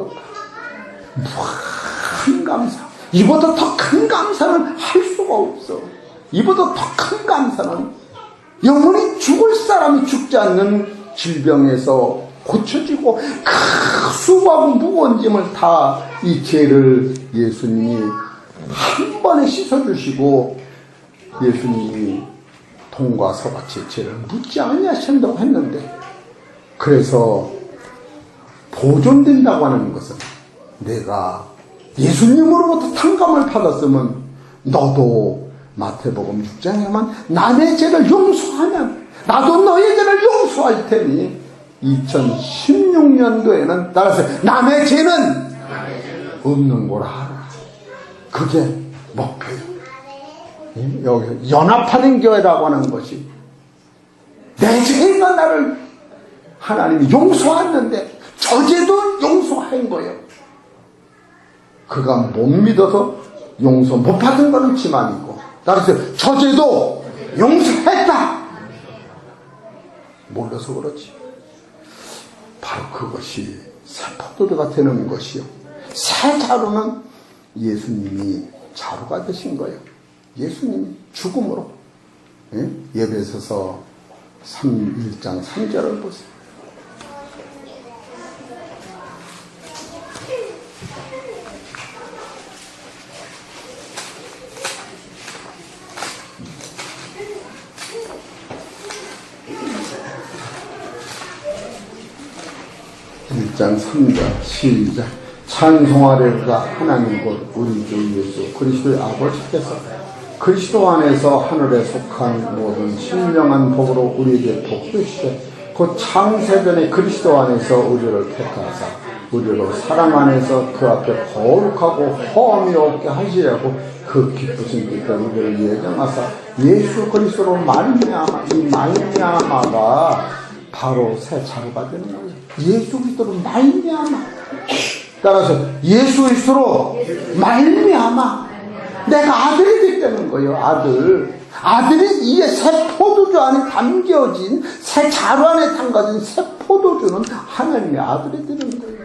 무한 감사. 이보다 더 큰 감사는 할 수가 없어. 이보다 더 큰 감사는 영원히 죽을 사람이 죽지 않는 질병에서 고쳐지고 그 수고하고 무거운 짐을 다 이 죄를 예수님이 한 번에 씻어주시고 예수님이 돈과 서같이 죄를 묻지 아니하신다고 했는데, 그래서 보존된다고 하는 것은 내가 예수님으로부터 탕감을 받았으면 너도 마태복음 6장에만 남의 죄를 용서하면 나도 너의 죄를 용서할 테니 2016년도에는 따라서 남의 죄는 없는 거라 하라. 그게 목표예요. 여기 연합하는 교회라고 하는 것이 내 죄가 나를 하나님이 용서했는데 저 죄도 용서한 거예요. 그가 못 믿어서 용서 못 받은 거는 지만이고, 따라서 저 죄도 용서했다. 몰라서 그렇지. 바로 그것이 새 포도주가 되는 것이요. 새 자루는 예수님이 자루가 되신 거예요. 예수님이 죽음으로. 에베소서 1장 3절을 보세요. 장 3절 시작. 찬송하리로다. 하나님 곧 우리 주 예수 그리스도의 아버지께서 그리스도 안에서 하늘에 속한 모든 신령한 복으로 우리에게 복주시되 곧 창세전에 그리스도 안에서 우리를 택하사 우리로 사랑 안에서 그 앞에 거룩하고 허함이 없게 하시려고 그 기쁘신 뜻대로 우리를 예정하사 예수 그리스도로 말미암아, 이 말미암아가 바로 새 자루가 되는 거예요. 예수 그리스도로 말미암아. 따라서 예수 그리스도로 말미암아 내가 아들이 됐다는 거예요. 아들이 이게 새 포도주 안에 담겨진, 새 자루 안에 담겨진 새 포도주는 하나님의 아들이 되는 거예요.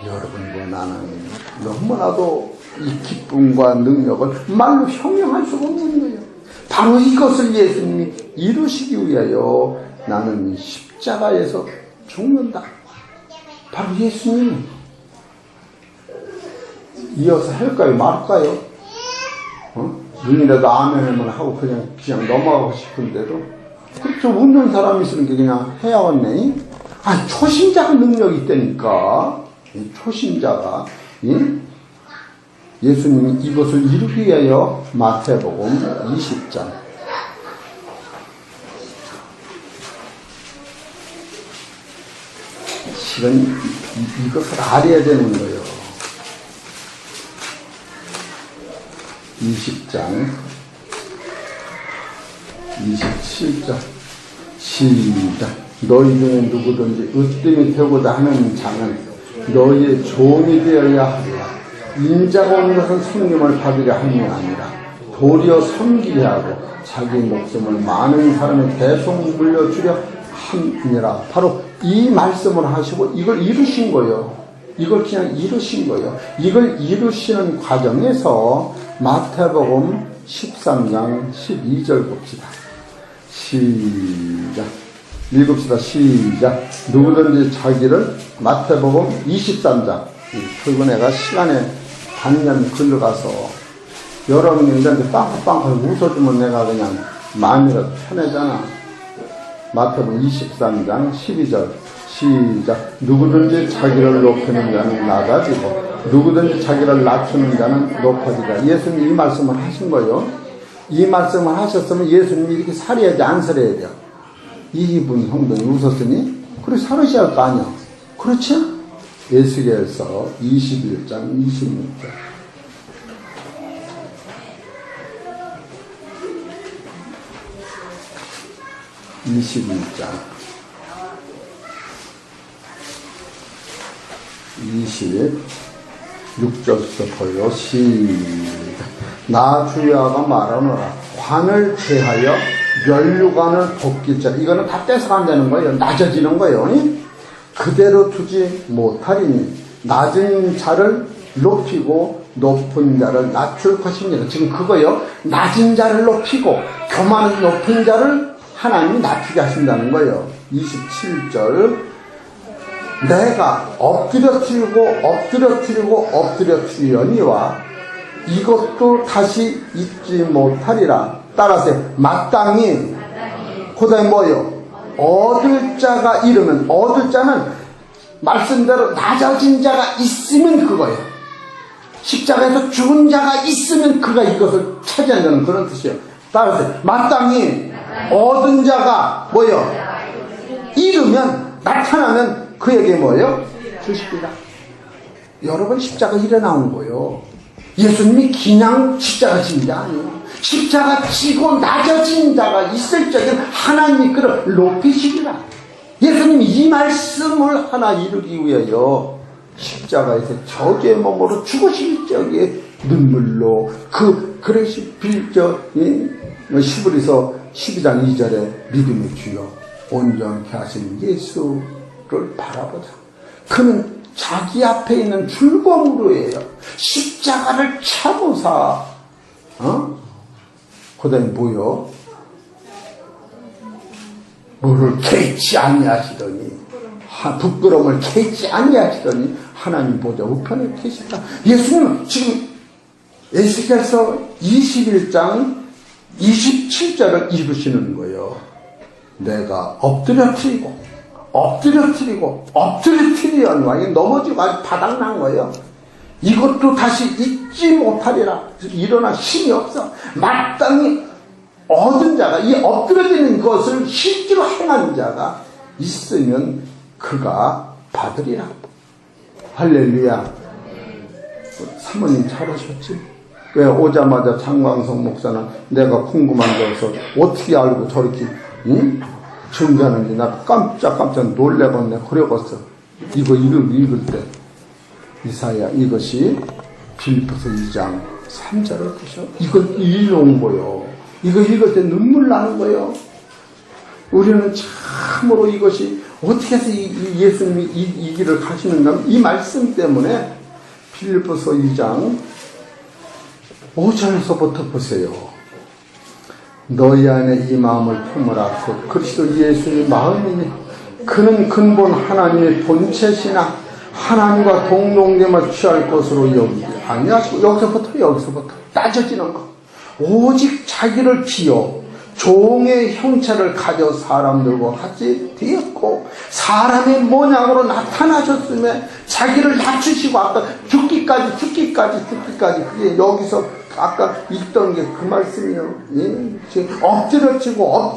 여러분과 나는 너무나도 이 기쁨과 능력을 말로 형용할 수가 없는 거예요. 바로 이것을 예수님이 이루시기 위하여 나는 십자가에서 죽는다. 바로 예수님. 이어서 할까요? 말까요? 눈이라도 아멘을 하고 그냥 넘어가고 싶은데도, 그렇죠. 웃는 사람이 있으니까 그냥 해야겠네. 초신자가 능력이 있다니까. 초신자가. 예수님이 이것을 이루기 위하여 마태복음 20장. 실은 이것을 알아야 되는 거예요. 20장 27절 시작. 너희 중에 누구든지 으뜸이 되고자 하는 자는 너희의 종이 되어야 하리라. 인자가 온 것은 섬김을 받으려 함이 아니라 도리어 섬기려 하고 자기 목숨을 많은 사람에 계속 물려주려 함이니라. 바로 이 말씀을 하시고 이걸 이루신 거예요. 이걸 그냥 이루신 거예요. 이걸 이루시는 과정에서 마태복음 13장 12절 봅시다. 시작. 읽읍시다. 시작. 누구든지 자기를, 마태복음 23장. 출근해가 시간에 반년 걸러가서 여러분이 이제 빵빵빵 웃어주면 내가 그냥 마음이라도 편해잖아. 마태복음 23장 12절. 시작. 누구든지 자기를 높이는 자는 낮아지고 누구든지 자기를 낮추는 자는 높아지다. 예수님이 이 말씀을 하신 거예요. 이 말씀을 하셨으면 예수님이 이렇게 살아야지 안 살아야 돼요. 이분 형들이 웃었으니 그래 살으셔야 할 거 아니야. 그렇지? 에스겔서 21장 26절. 21장 26절부터 보여. 시작. 나 주야가 말하노라. 관을 제하여 면류관을 벗길 자. 이거는 다 뺏어간다는 거예요. 낮아지는 거예요. 그대로 두지 못하리니 낮은 자를 높이고 높은 자를 낮출 것입니다. 지금 그거요. 낮은 자를 높이고 교만은 높은 자를 하나님이 낮추게 하신다는 거예요. 27절. 내가 엎드려뜨리려니와 이것도 다시 잊지 못하리라. 따라서 마땅히 그 다음에 뭐요? 얻을 자가 이르면, 얻을 자는 말씀대로 낮아진 자가 있으면 그거예요. 십자가에서 죽은 자가 있으면 그가 이것을 차지한다는 그런 뜻이에요. 따라서 마땅히 얻은 자가 뭐요? 이르면, 나타나면 그에게 뭐예요? 주시리라. 여러분 십자가 일어나온 거예요. 예수님이 그냥 십자가 진 자 아니에요. 십자가 지고 낮아진 자가 있을 적엔 하나님이 그를 높이시리라. 예수님이 이 말씀을 하나 이루기 위하여 십자가에서 저주의 몸으로 죽으실 적에 눈물로 그릇이 빌져 히브리서 12장 2절에 믿음의 주여 온전케 하신 예수를 바라보자. 그는 자기 앞에 있는 즐거움으로예요. 십자가를 참으사 그 다음에 뭐요? 뭐를 개의치 아니하시더니 부끄러움을 개의치 아니하시더니 하나님 보좌 우편에 계시다. 예수님은 지금 에스겔서 21장 27절을 읽으시는 거예요. 내가 엎드려뜨리려니와 넘어지고 아주 바닥난 거예요. 이것도 다시 잊지 못하리라. 일어나 힘이 없어. 마땅히 얻은 자가, 이 엎드려지는 것을 실제로 행하는 자가 있으면 그가 받으리라. 할렐루야. 사모님 잘하셨지? 왜 오자마자 장광성 목사는 내가 궁금한 것을 어떻게 알고 저렇게 증거하는지 나 깜짝 놀래봤네. 그래봤어. 이거 읽을 때 이사야 이것이 빌립보서 2장 3절을 보셔. 이걸 읽어온 거요. 이거 읽을 때 눈물 나는 거요. 우리는 참으로 이것이 어떻게 해서 예수님이 이 길을 가시는가, 이 말씀 때문에 빌립보서 2장 5절에서부터 보세요. 너희 안에 이 마음을 품으라. 그리스도 예수의 마음이니 그는 근본 하나님의 본체시나 하나님과 동등됨을 취할 것으로 여기지 아니하시고, 여기서부터 따져지는 것. 오직 자기를 비워 종의 형체를 가져 사람들과 같이 되었고 사람의 모양으로 나타나셨으며 자기를 낮추시고, 아까 죽기까지 그게 여기서 아까 읽던 게 그 말씀이요. 엎드려치고가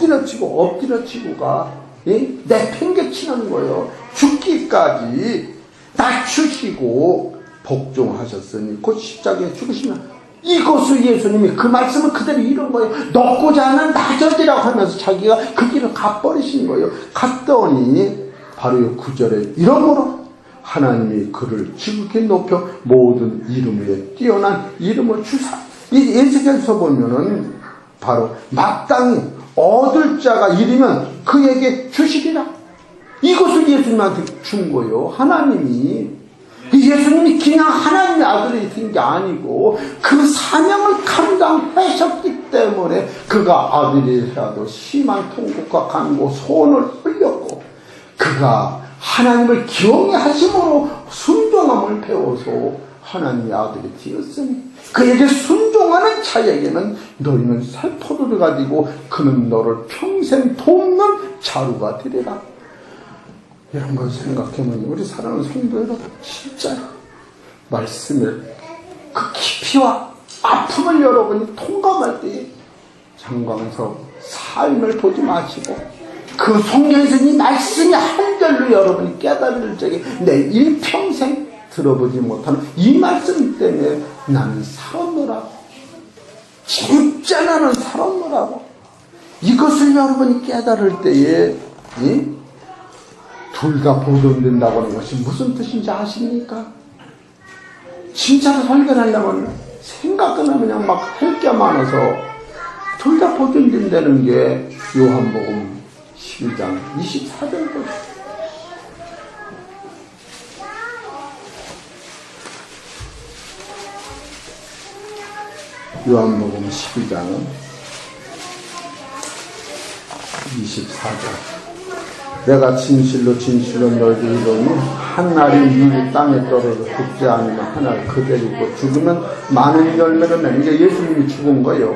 내팽개치는 거예요. 죽기까지 낮추시고 복종하셨으니 곧 십자가에 죽으시면, 이것을 예수님이 그 말씀을 그대로 이룬 거예요. 넣고자 하는 낮아지라고 하면서 자기가 그 길을 가버리신 거예요. 갔더니 바로 이 9절에 이러므로 하나님이 그를 지극히 높여 모든 이름 위에 뛰어난 이름을 주사. 이 에스겔서 보면은 바로 마땅히 얻을 자가 이르면 그에게 주시리라. 이것을 예수님한테 준 거예요. 하나님이. 예수님이 예수님이 그냥 하나님의 아들이 된 게 아니고 그 사명을 감당하셨기 때문에 그가 아들이라도 심한 통곡과 간고 소원을 흘렸고 그가 하나님을 경외하심으로 순종함을 배워서 하나님의 아들이 되었으니 그에게 순종하는 자에게는 너희는 새 포도를 가지고 그는 너를 평생 돕는 자루가 되리라. 이런 걸 생각해보니 우리 사랑하는 성도 여러분, 진짜 말씀을 그 깊이와 아픔을 여러분이 통감할 때 장광석 삶을 보지 마시고 그 성경에서 이 말씀이 한 절로 여러분이 깨달을 적에 내 일평생 들어보지 못하는 이 말씀 때문에 나는 살았노라고, 진짜 나는 살았노라고, 이것을 여러분이 깨달을 때에 둘 다 보존된다고 하는 것이 무슨 뜻인지 아십니까? 진짜로 설교하려면 생각은 그냥 막 할 게 많아서 둘 다 보존된다는 게 요한복음 11장 24절거든요. 요한복음 12장 24절. 내가 진실로 진실로 너희에게 이르노니 한 알이 물 땅에 떨어져 죽지 않으면 한 알 그대로 있고 죽으면 많은 열매를 내는 게 예수님이 죽은 거예요.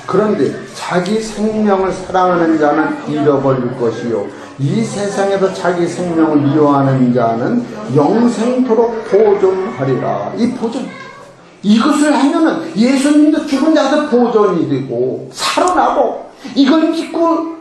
그런데 자기 생명을 사랑하는 자는 잃어버릴 것이요 이 세상에서 자기 생명을 미워하는 자는 영생토록 보존하리라. 이 보존, 이것을 하면은 예수님도 죽은 자도 보존이 되고 살아나고, 이걸 믿고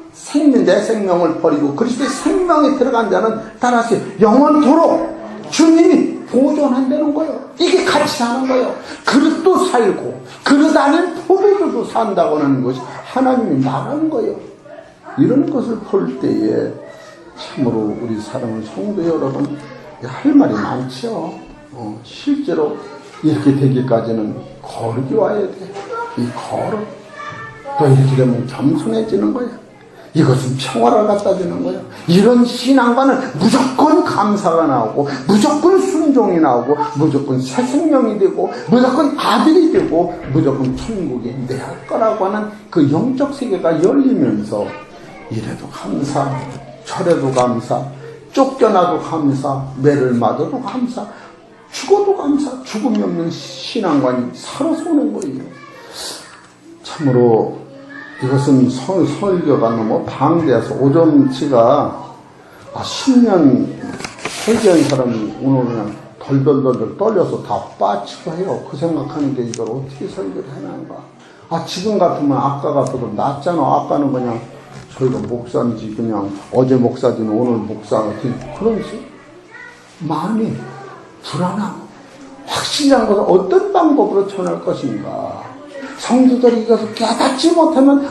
내 생명을 버리고 그리스도의 생명에 들어간 자는 따라서 영원토록 주님이 보존한다는 거예요. 이게 같이 사는 거예요. 그릇도 살고 그릇 안에 포도주도 산다고 하는 것이 하나님이 말하는 거예요. 이런 것을 볼 때에 참으로 우리 사랑하는 성도 여러분, 할 말이 많죠. 실제로 이렇게 되기까지는 거룩이 와야 돼. 이 거룩. 또 이렇게 되면 겸손해지는 거예요. 이것은 평화를 갖다 주는 거예요. 이런 신앙과는 무조건 감사가 나오고, 무조건 순종이 나오고, 무조건 새 생명이 되고, 무조건 아들이 되고, 무조건 천국이 내 할 거라고 하는 그 영적 세계가 열리면서 이래도 감사, 저래도 감사, 쫓겨나도 감사, 매를 맞아도 감사, 죽어도 감사, 죽음이 없는 신앙관이 살아서 오는 거예요. 참으로 이것은 설교가 너무 방대해서 오점치가 10년 설교한 사람이 오늘 그냥 덜덜덜 떨려서 다 빠지고 해요. 그 생각하는데 이걸 어떻게 설교를 해나가. 지금 같으면 아까 같아도 낫잖아. 아까는 그냥 저희가 목사인지 그냥 어제 목사지는 오늘 목사 같은 그런지 마음이 불안하고 확실한 것을 어떤 방법으로 전할 것인가. 성도들이 이것을 깨닫지 못하면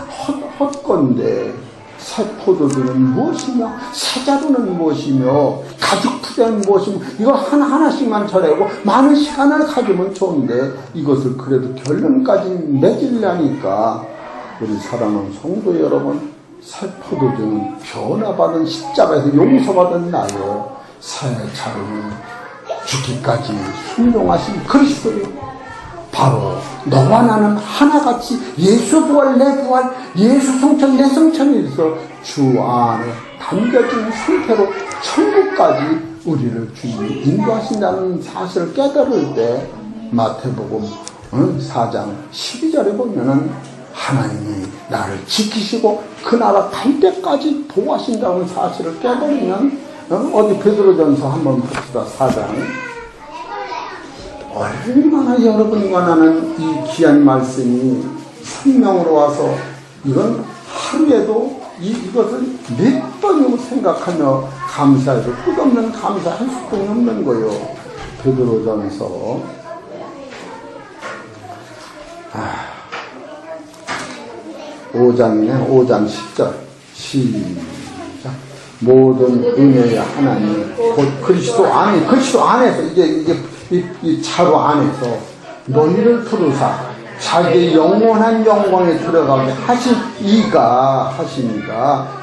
헛건데, 새 포도주는 무엇이며 새 자루는 무엇이며 가죽 푸대는 무엇이며 이걸 하나하나씩만 전하고 많은 시간을 가지면 좋은데 이것을 그래도 결론까지 맺으려니까 우리 사랑하는 성도 여러분, 새 포도주는 변화받은 십자가에서 용서받은 나요, 새 자루는 죽기까지 순종하신 그리스도요. 바로 너와 나는 하나같이 예수 부활 내 부활, 예수 성천 내 성천에 있어 주 안에 담겨진 상태로 천국까지 우리를 주님이 인도하신다는 사실을 깨달을 때 마태복음 4장 12절에 보면은 하나님이 나를 지키시고 그 나라 갈 때까지 보호하신다는 사실을 깨달으면 어디 베드로전서 한번 봅시다. 4장. 얼마나 여러분과 나는 이 귀한 말씀이 생명으로 와서 이건 하루에도 이것을 몇 번이고 생각하며 감사해도 끝없는 감사할 수밖에 없는 거예요. 베드로전서 5장이네. 5장 10절 시작. 모든 은혜의 하나님 곧 그리스도 안에서 이게 이 자루 안에서 너희를 부르사 자기의 영원한 영광에 들어가게 하신 이가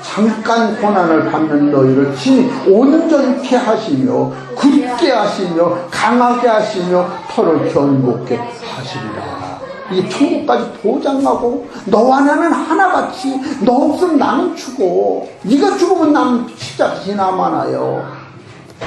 잠깐 고난을 받는 너희를 친히 온전케 하시며 굳게 하시며 강하게 하시며 터를 견고케 하시리라. 이게 천국까지 보장하고 너와 나는 하나같이 너 없으면 나는 죽어. 네가 죽으면 나는 십자가에 남아나요.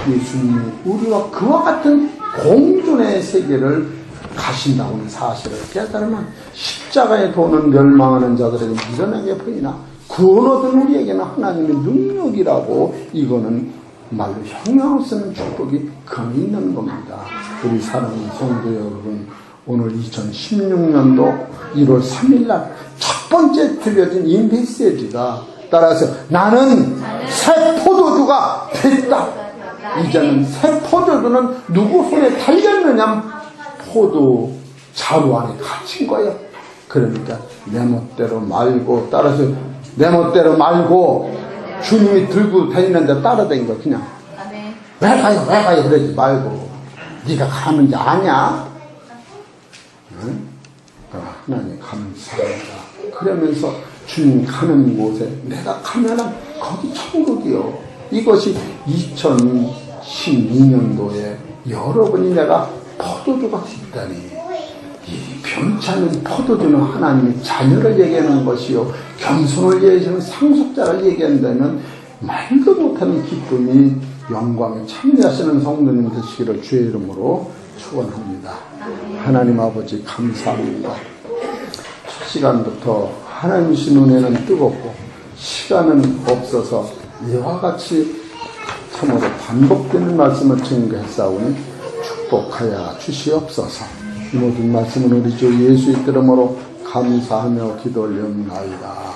예수님이 우리와 그와 같은 공존의 세계를 가신다고 하는 사실을 깨달으면 십자가에 도는 멸망하는 자들에게 미련하게 보이나 구원 얻은 우리에게는 하나님의 능력이라고 이거는 말로 형용할 수 없는 축복이 금이 있는 겁니다. 우리 사랑하는 성도 여러분, 오늘 2016년도 1월 3일날 첫 번째 들려진 이 메시지가 따라서 나는 새 포도주가 됐다. 이제는 새 포도주는 누구 손에 달렸느냐? 포도 자루 안에 갇힌 거예요. 그러니까 내 멋대로 말고, 따라서 내 멋대로 말고 주님이 들고 다니는데 따라다닌 거 그냥 왜 가요 그러지 말고 네가 가는 게 아니야. 응? 하나님 감사합니다. 그러면서 주님 가는 곳에 내가 가면은 거기 천국이요. 이것이 2012년도에 여러분이 내가 포도주가 됐다니, 이 변찮은 포도주는 하나님의 자녀를 얘기하는 것이요, 겸손을 얘기하는 상속자를 얘기한다면 말도 못하는 기쁨이 영광에 참여하시는 성도님 되시기를 주의 이름으로 축원합니다. 하나님 아버지 감사합니다. 첫 시간부터 하나님 신 은혜는 뜨겁고 시간은 없어서 이와 같이 참으로 반복되는 말씀을 증거했사오니 축복하여 주시옵소서. 이 모든 말씀은 우리 주 예수의 이름으로 감사하며 기도 올려옵나이다.